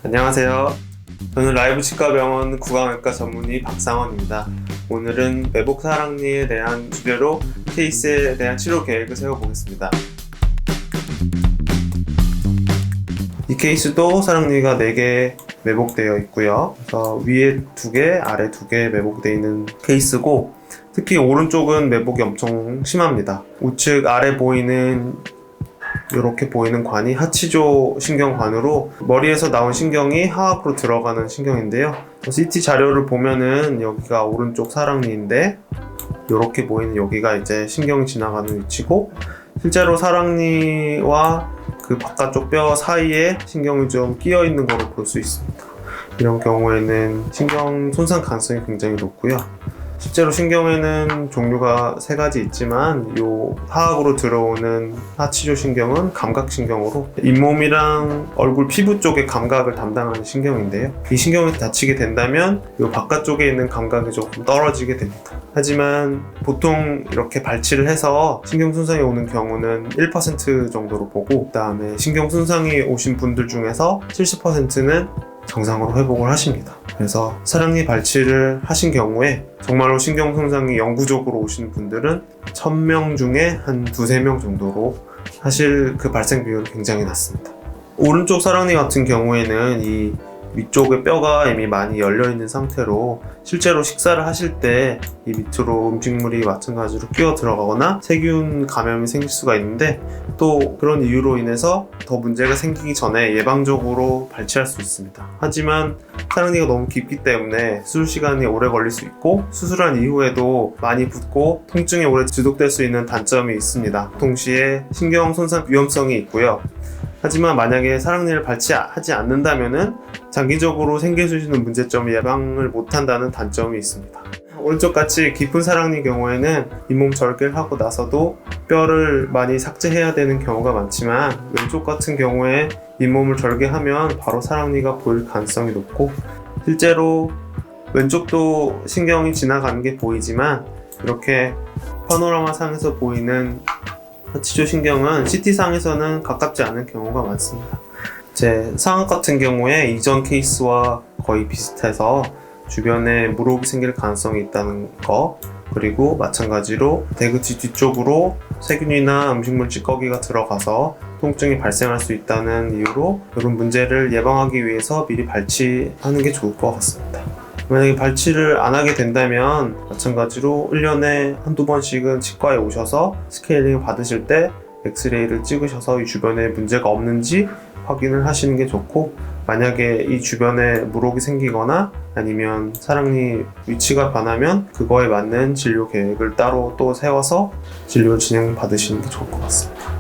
안녕하세요. 저는 라이브 치과병원 구강외과 전문의 박상원입니다. 오늘은 매복 사랑니에 대한 주제로 케이스에 대한 치료 계획을 세워보겠습니다. 이 케이스도 사랑니가 4개 매복되어 있고요. 그래서 위에 2개, 아래 2개 매복되어 있는 케이스고, 특히 오른쪽은 매복이 엄청 심합니다. 우측 아래 보이는 이렇게 보이는 관이 하치조 신경관으로 머리에서 나온 신경이 하악으로 들어가는 신경인데요. CT 자료를 보면은 여기가 오른쪽 사랑니인데 이렇게 보이는 여기가 이제 신경이 지나가는 위치고, 실제로 사랑니와 그 바깥쪽 뼈 사이에 신경이 좀 끼어 있는 것을 볼 수 있습니다. 이런 경우에는 신경 손상 가능성이 굉장히 높고요. 실제로 신경에는 종류가 3가지 있지만 요 하악으로 들어오는 하치조 신경은 감각신경으로 잇몸이랑 얼굴 피부 쪽의 감각을 담당하는 신경인데요. 이 신경이 다치게 된다면 요 바깥쪽에 있는 감각이 조금 떨어지게 됩니다. 하지만 보통 이렇게 발치를 해서 신경 손상이 오는 경우는 1% 정도로 보고, 그 다음에 신경 손상이 오신 분들 중에서 70%는 정상으로 회복을 하십니다. 그래서 사랑니 발치를 하신 경우에 정말로 신경 손상이 영구적으로 오시는 분들은 1000명 중에 한 2~3명 정도로 사실 그 발생 비율이 굉장히 낮습니다. 오른쪽 사랑니 같은 경우에는 이 위쪽의 뼈가 이미 많이 열려있는 상태로 실제로 식사를 하실 때 이 밑으로 음식물이 마찬가지로 끼어 들어가거나 세균 감염이 생길 수가 있는데, 또 그런 이유로 인해서 더 문제가 생기기 전에 예방적으로 발치할 수 있습니다. 하지만 사랑니가 너무 깊기 때문에 수술 시간이 오래 걸릴 수 있고, 수술한 이후에도 많이 붓고 통증이 오래 지속될 수 있는 단점이 있습니다. 동시에 신경 손상 위험성이 있고요. 하지만 만약에 사랑니를 발치하지 않는다면은 장기적으로 생길 수 있는 문제점을 예방을 못한다는 단점이 있습니다. 오른쪽같이 깊은 사랑니 경우에는 잇몸 절개를 하고 나서도 뼈를 많이 삭제해야 되는 경우가 많지만, 왼쪽 같은 경우에 잇몸을 절개하면 바로 사랑니가 보일 가능성이 높고, 실제로 왼쪽도 신경이 지나가는 게 보이지만 이렇게 파노라마 상에서 보이는 하치조 신경은 CT상에서는 가깝지 않은 경우가 많습니다. 제 상악 같은 경우에 이전 케이스와 거의 비슷해서 주변에 물혹이 생길 가능성이 있다는 거, 그리고 마찬가지로 대그치 뒤쪽으로 세균이나 음식물 찌꺼기가 들어가서 통증이 발생할 수 있다는 이유로 이런 문제를 예방하기 위해서 미리 발치하는 게 좋을 것 같습니다. 만약에 발치를 안 하게 된다면 마찬가지로 1년에 한두 번씩은 치과에 오셔서 스케일링을 받으실 때 엑스레이를 찍으셔서 이 주변에 문제가 없는지 확인을 하시는 게 좋고, 만약에 이 주변에 물혹이 생기거나 아니면 사랑니 위치가 변하면 그거에 맞는 진료 계획을 따로 또 세워서 진료 진행 받으시는 게 좋을 것 같습니다.